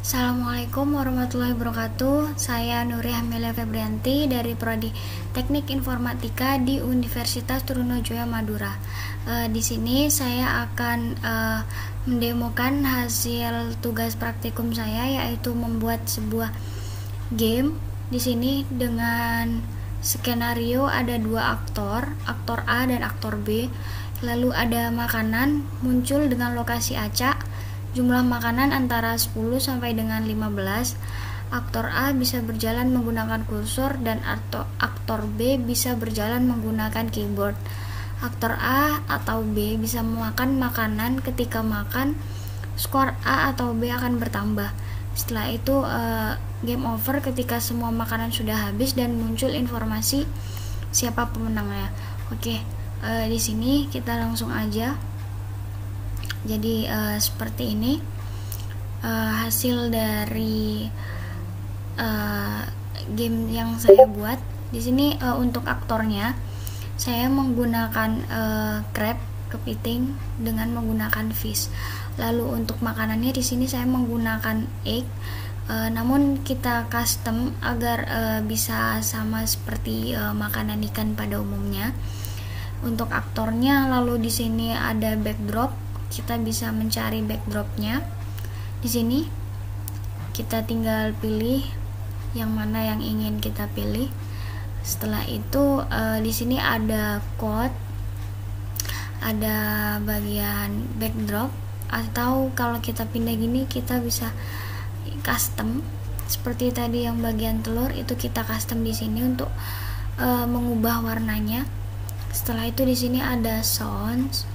Assalamualaikum warahmatullahi wabarakatuh. Saya Nuri Amelia Febrianti dari Prodi Teknik Informatika di Universitas Trunojoyo Madura. Di sini saya akan mendemokan hasil tugas praktikum saya, yaitu membuat sebuah game. Di sini dengan skenario ada dua aktor A dan aktor B. Lalu ada makanan muncul dengan lokasi acak. Jumlah makanan antara 10 sampai dengan 15. Aktor A bisa berjalan menggunakan kursor dan aktor B bisa berjalan menggunakan keyboard. Aktor A atau B bisa memakan makanan. Ketika makan, skor A atau B akan bertambah. Setelah itu game over ketika semua makanan sudah habis dan muncul informasi siapa pemenangnya. Oke, di sini kita langsung aja. Jadi seperti ini hasil dari game yang saya buat. Di sini untuk aktornya saya menggunakan crab kepiting dengan menggunakan fish. Lalu untuk makanannya di sini saya menggunakan egg. Namun kita custom agar bisa sama seperti makanan ikan pada umumnya. Untuk aktornya, lalu di sini ada backdrop. Kita bisa mencari backdropnya. Di sini kita tinggal pilih yang mana yang ingin kita pilih. Setelah itu di sini ada code, ada bagian backdrop, atau kalau kita pindah gini kita bisa custom seperti tadi yang bagian telur itu kita custom di sini untuk mengubah warnanya. Setelah itu di sini ada sounds.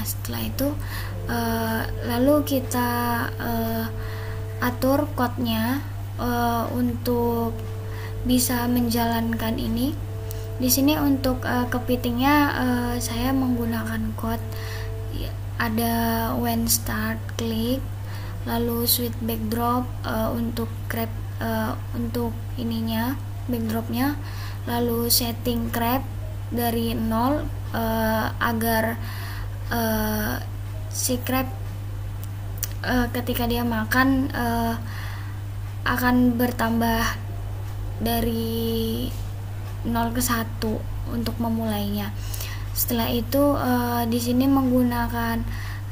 Setelah itu lalu kita atur code-nya untuk bisa menjalankan ini. Di sini untuk kepitingnya saya menggunakan code ada when start click, lalu switch backdrop untuk crab untuk ininya backdropnya, lalu setting crab dari 0 agar si crab ketika dia makan akan bertambah dari 0 ke 1 untuk memulainya. Setelah itu di sini menggunakan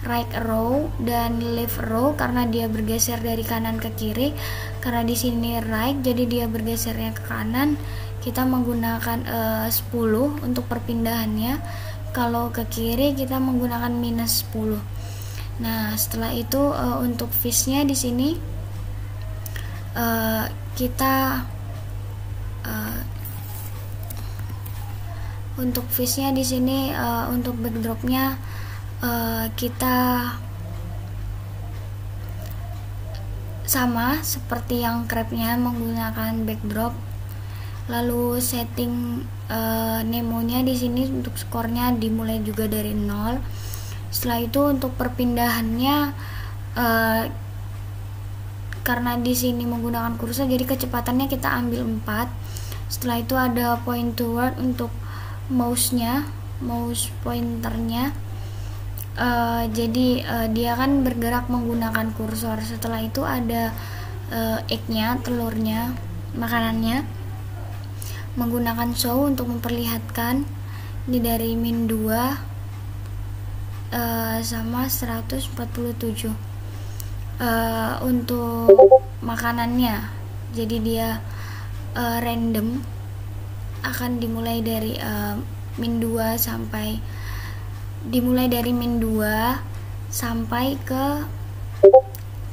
right arrow dan left arrow karena dia bergeser dari kanan ke kiri. Karena di sini right, jadi dia bergesernya ke kanan. Kita menggunakan 10 untuk perpindahannya. Kalau ke kiri kita menggunakan minus 10. Nah, setelah itu untuk fishnya di sini kita untuk fishnya di sini untuk backdropnya kita sama seperti yang crabnya menggunakan backdrop. Lalu setting Nemonya di sini untuk skornya dimulai juga dari 0. Setelah itu untuk perpindahannya karena di sini menggunakan kursor jadi kecepatannya kita ambil 4. Setelah itu ada point toward untuk mouse pointernya. Jadi dia kan bergerak menggunakan kursor. Setelah itu ada egg-nya, telurnya, makanannya. Menggunakan show untuk memperlihatkan ini dari min 2 sama 147 untuk makanannya. Jadi dia random akan dimulai dari min 2 sampai ke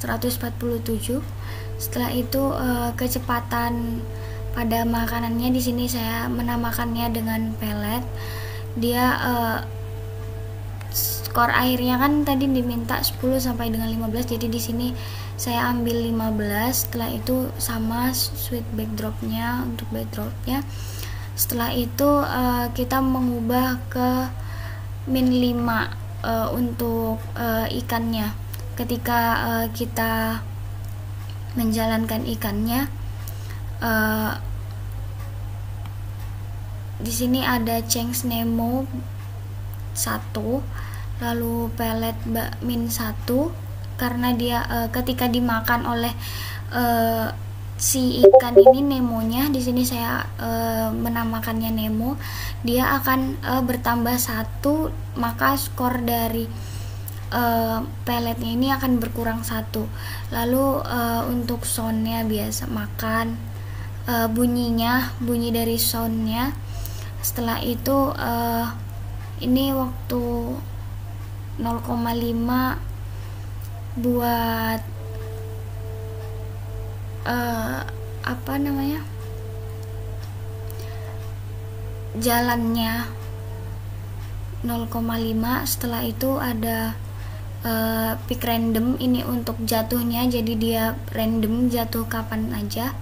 147. Setelah itu kecepatan pada makanannya di sini saya menamakannya dengan pelet. Dia skor akhirnya kan tadi diminta 10 sampai dengan 15, jadi di sini saya ambil 15. Setelah itu sama switch backdropnya untuk backdropnya. Setelah itu kita mengubah ke min 5 untuk ikannya. Ketika kita menjalankan ikannya, di sini ada change Nemo 1. lalu pelet min 1 karena dia ketika dimakan oleh si ikan ini, Nemonya di sini saya menamakannya Nemo, dia akan bertambah 1, maka skor dari peletnya ini akan berkurang 1. Lalu untuk soundnya biasa makan, bunyi dari soundnya. Setelah itu ini waktu 0,5 buat jalannya 0,5. Setelah itu ada pick random, ini untuk jatuhnya, jadi dia random jatuh kapan aja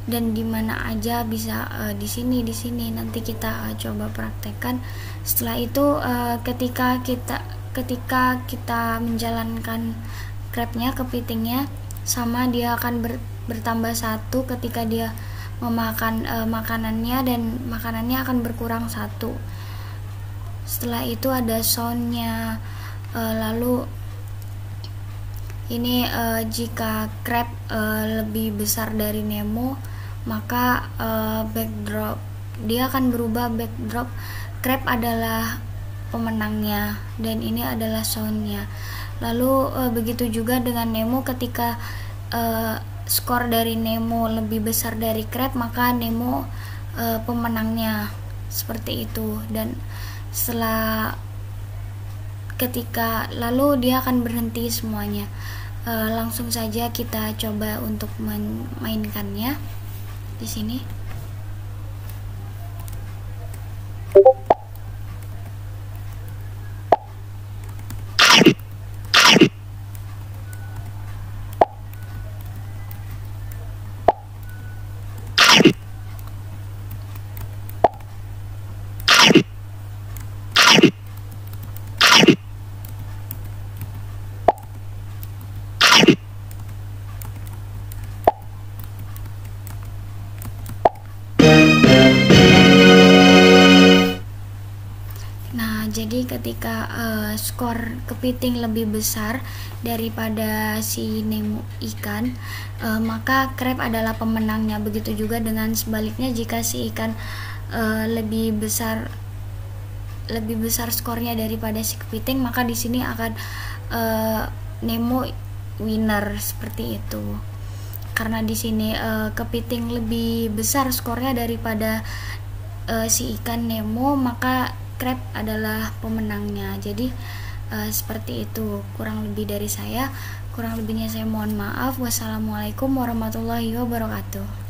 dan dimana aja, bisa di sini nanti kita coba praktekkan. Setelah itu ketika kita menjalankan crabnya, kepitingnya sama, dia akan bertambah 1 ketika dia memakan makanannya, dan makanannya akan berkurang 1. Setelah itu ada soundnya. Lalu ini jika crab lebih besar dari Nemo, maka backdrop, dia akan berubah backdrop. Crab adalah pemenangnya dan ini adalah soundnya. Lalu begitu juga dengan Nemo, ketika skor dari Nemo lebih besar dari crab, maka Nemo pemenangnya, seperti itu. Dan setelah lalu dia akan berhenti semuanya. Langsung saja kita coba untuk memainkannya di sini. Jadi ketika skor kepiting lebih besar daripada si Nemo ikan, maka crab adalah pemenangnya. Begitu juga dengan sebaliknya, jika si ikan lebih besar skornya daripada si kepiting, maka di sini akan Nemo winner, seperti itu. Karena di sini kepiting lebih besar skornya daripada si ikan Nemo, maka crab adalah pemenangnya. Jadi seperti itu kurang lebih dari saya. Kurang lebihnya saya mohon maaf. Wassalamualaikum warahmatullahi wabarakatuh.